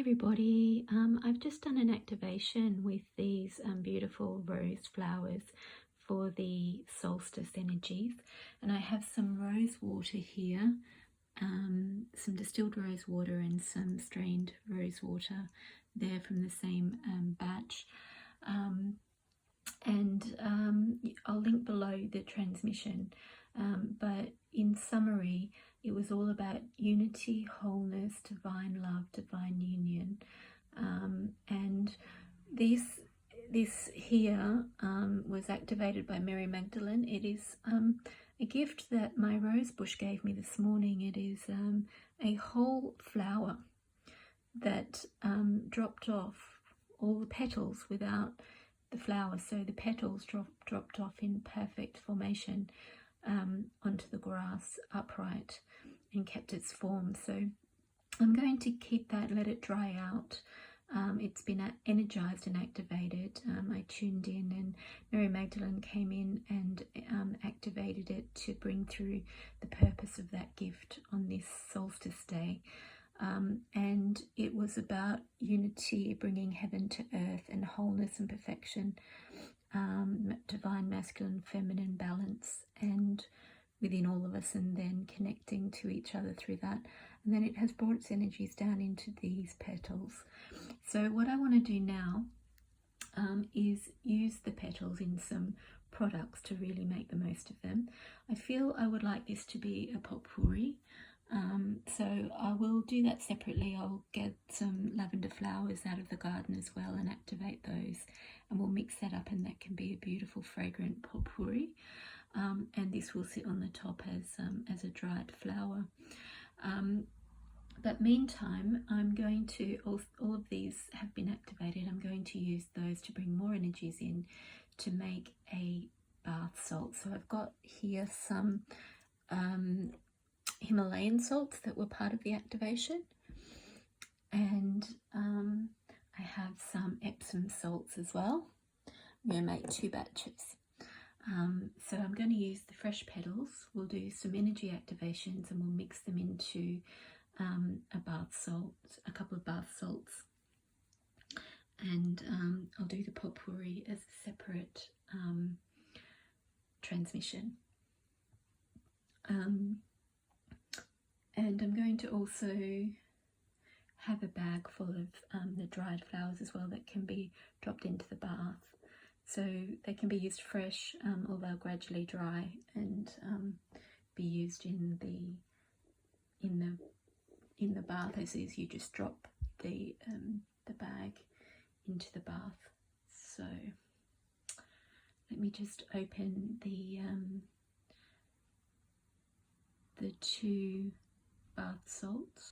everybody, I've just done an activation with these beautiful rose flowers for the solstice energies, and I have some rose water here, some distilled rose water and some strained rose water there from the same batch, and I'll link below the transmission, but in summary, it was all about unity, wholeness, divine love, divine union, and this here was activated by Mary Magdalene. It is a gift that my rose bush gave me this morning. It is a whole flower that dropped off all the petals without the flower, so the petals dropped off in perfect formation onto the grass upright and kept its form. So I'm going to keep that, let it dry out. It's been energized and activated. I tuned in and Mary Magdalene came in and activated it to bring through the purpose of that gift on this solstice day. And it was about unity, bringing heaven to earth, and wholeness and perfection, divine masculine feminine balance and within all of us, and then connecting to each other through that. And then it has brought its energies down into these petals. So what I want to do now is use the petals in some products to really make the most of them. I feel I would like this to be a potpourri. So I will do that separately. I'll get some lavender flowers out of the garden as well and activate those, and we'll mix that up, and that can be a beautiful fragrant potpourri. And this will sit on the top as a dried flower. But meantime, I'm going to, all of these have been activated, I'm going to use those to bring more energies in to make a bath salt. So I've got here some Himalayan salts that were part of the activation, and I have some Epsom salts as well. I'm going to make 2 batches. So I'm going to use the fresh petals. We'll do some energy activations and we'll mix them into a bath salt, a couple of bath salts, and I'll do the potpourri as a separate transmission. And I'm going to also have a bag full of the dried flowers as well that can be dropped into the bath. So they can be used fresh, or they'll gradually dry and be used in the bath as is. You just drop the bag into the bath. So let me just open the 2 bath salts.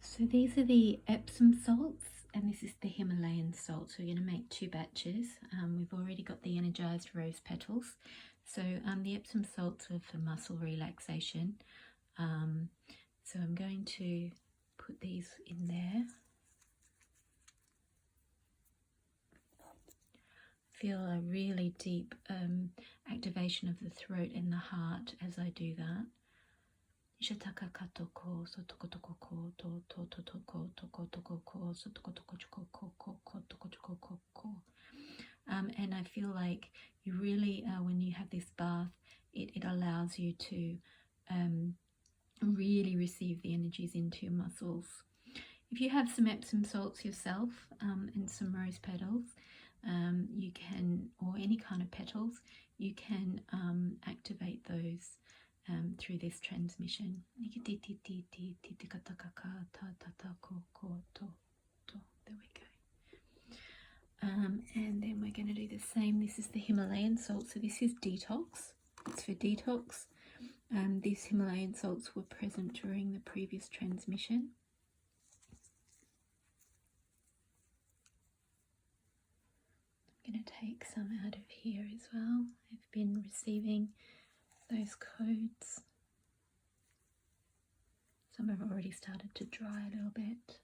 So these are the Epsom salts, and this is the Himalayan salt. So we're going to make 2 batches. We've already got the energized rose petals. So the Epsom salts are for muscle relaxation. So I'm going to put these in there. Feel a really deep activation of the throat and the heart as I do that. And I feel like you really, when you have this bath, it allows you to really receive the energies into your muscles. If you have some Epsom salts yourself and some rose petals, you can, or any kind of petals, you can activate those through this transmission. There we go. And then we're going to do the same. This is the Himalayan salt. So this is detox. It's for detox. These Himalayan salts were present during the previous transmission. I'm going to take some out of here as well. I've been receiving those codes. Some have already started to dry a little bit.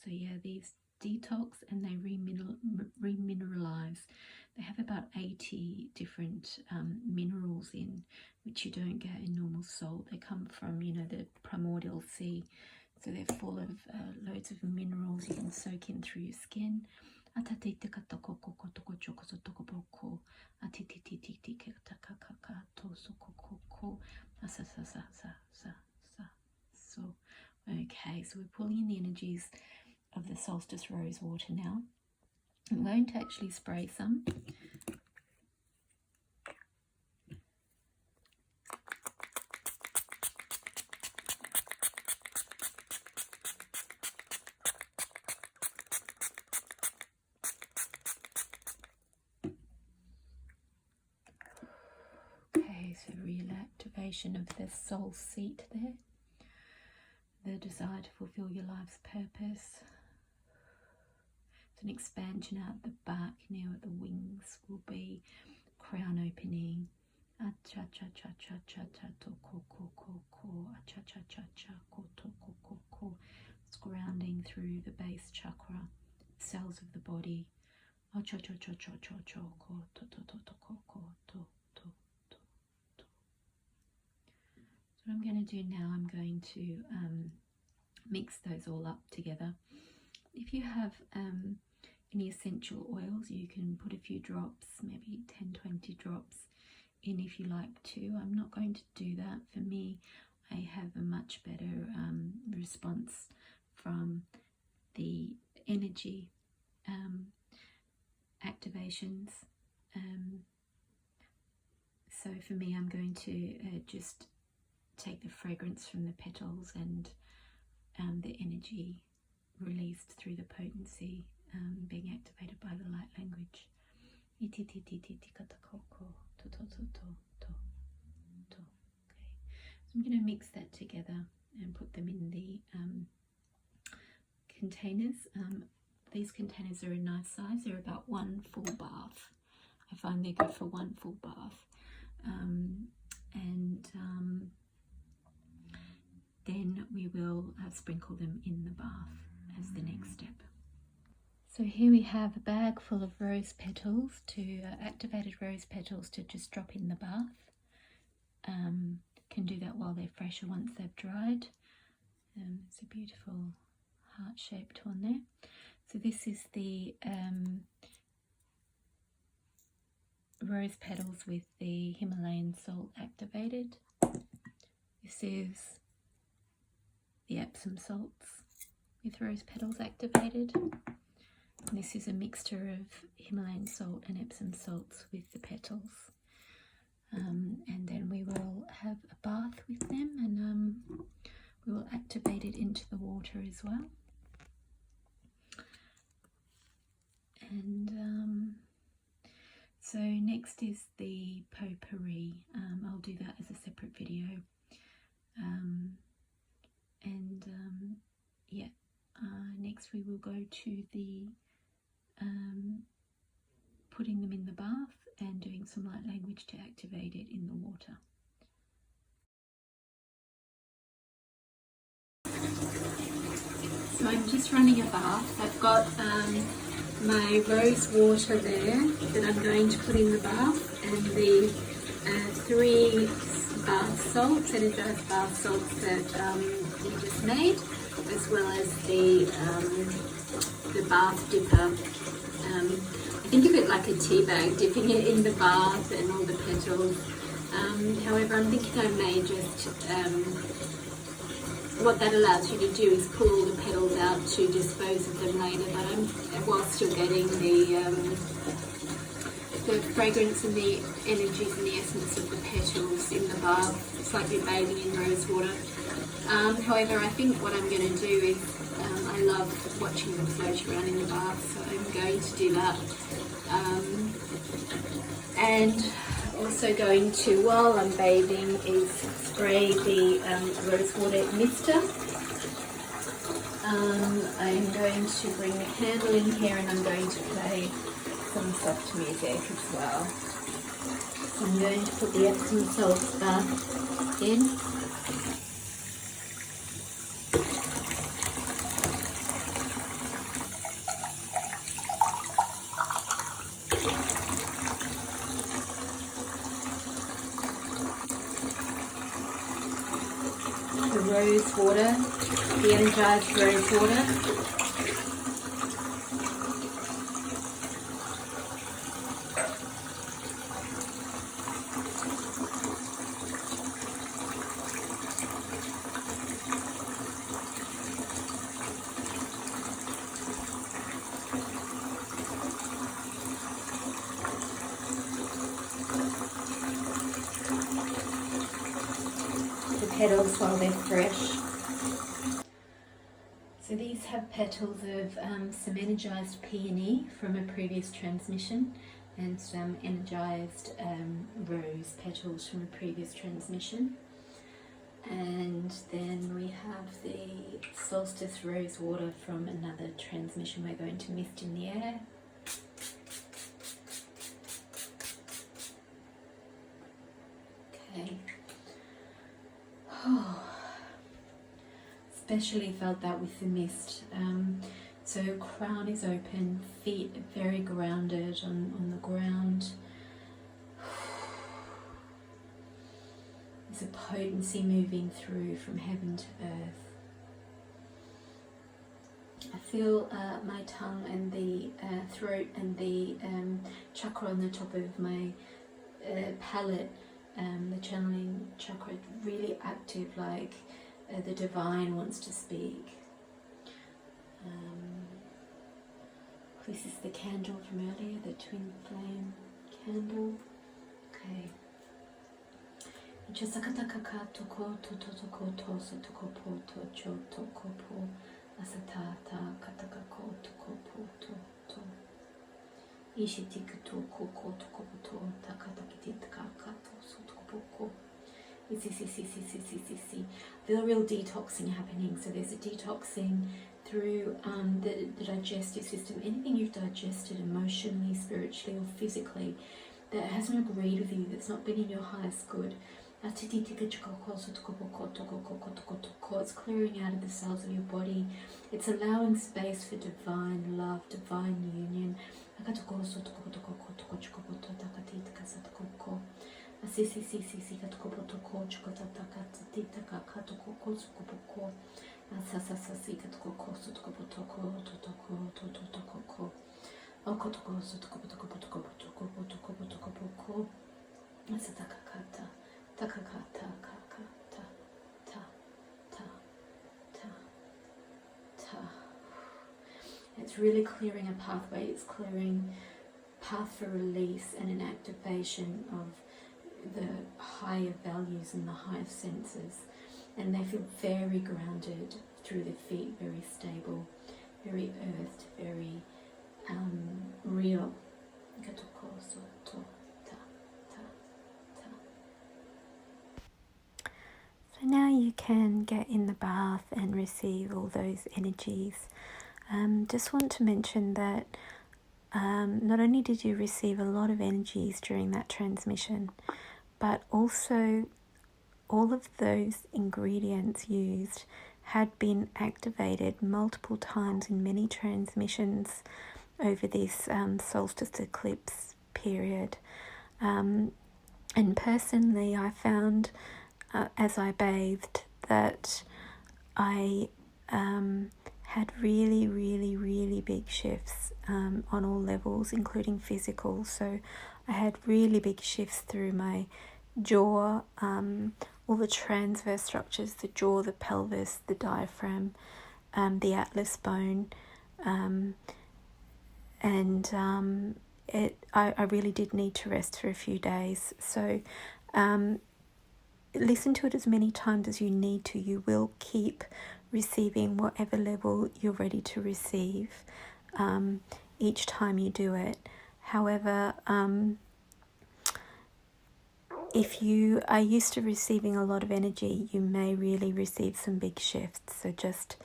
So yeah, these detox and they remineralize. They have about 80 different minerals in, which you don't get in normal salt. They come from, you know, the primordial sea. So they're full of loads of minerals you can soak in through your skin. Okay, so we're pulling in the energies of the solstice rose water now. I'm going to actually spray some. Okay, so reactivation of the soul seat there. The desire to fulfill your life's purpose. It's an expansion out the back. Now at the wings will be crown opening. It's grounding through the base chakra, cells of the body. So what I'm going to do now, I'm going to mix those all up together. If you have any essential oils, you can put a few drops, maybe 10-20 drops in if you like to. I'm not going to do that. For me, I have a much better response from the energy activations. So for me, I'm going to just take the fragrance from the petals and the energy released through the potency being activated by the light language. Okay, so I'm going to mix that together and put them in the containers. These containers are a nice size. They're about 1 full bath. I find they go for 1 full bath. Then we will sprinkle them in the bath as the next step. So here we have a bag full of rose petals, activated rose petals to just drop in the bath. Can do that while they're fresh or once they've dried. It's a beautiful heart-shaped one there. So this is the rose petals with the Himalayan salt activated. This is the Epsom salts with rose petals activated. And this is a mixture of Himalayan salt and Epsom salts with the petals. And then we will have a bath with them, and we will activate it into the water as well. And so next is the potpourri. I'll do that as a separate video. Next we will go to the putting them in the bath and doing some light language to activate it in the water. So I'm just running a bath. I've got my rose water there that I'm going to put in the bath, and the 3 bath salts, energized bath salts that we just made, as well as the bath dipper. I think of it like a tea bag, dipping it in the bath and all the petals. However, I'm thinking I may just, what that allows you to do is pull all the petals out to dispose of them later, but while still getting the fragrance and the energies and the essence of the petals in the bath. It's like you're bathing in rose water. However, I think what I'm going to do is, I love watching them float around in the bath, so I'm going to do that. And also going to, while I'm bathing, is spray the rose water mister. I'm going to bring the candle in here, and I'm going to play some soft music as well. So I'm going to put the Epsom salt bath in. water, the energized rose water. Petals while they're fresh. So these have petals of some energized peony from a previous transmission and some energized rose petals from a previous transmission. And then we have the solstice rose water from another transmission. We're going to mist in the air. Okay. Oh, especially felt that with the mist. So crown is open, feet very grounded on the ground. There's a potency moving through from heaven to earth. I feel my tongue and the throat and the chakra on the top of my palate, the channeling chakra, really active, like the divine wants to speak. This is the candle from earlier, the twin flame candle. Okay. Feel real detoxing happening. So there's a detoxing through the digestive system. Anything you've digested emotionally, spiritually, or physically that hasn't agreed with you, that's not been in your highest good. It's clearing out of the cells of your body. It's allowing space for divine love, divine union. It's really clearing a pathway. It's clearing path for release and an activation of the higher values and the higher senses, and they feel very grounded through the feet, very stable, very earthed, very real. So now you can get in the bath and receive all those energies. Just want to mention that not only did you receive a lot of energies during that transmission, but also all of those ingredients used had been activated multiple times in many transmissions over this solstice eclipse period. And personally, I found as I bathed that I had really, really, really big shifts on all levels, including physical. So I had really big shifts through my jaw, all the transverse structures, the jaw, the pelvis, the diaphragm, the atlas bone, I really did need to rest for a few days. So listen to it as many times as you need to. You will keep receiving whatever level you're ready to receive each time you do it. However, if you are used to receiving a lot of energy, you may really receive some big shifts. So just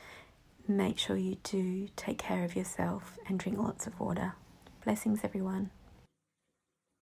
make sure you do take care of yourself and drink lots of water. Blessings, everyone.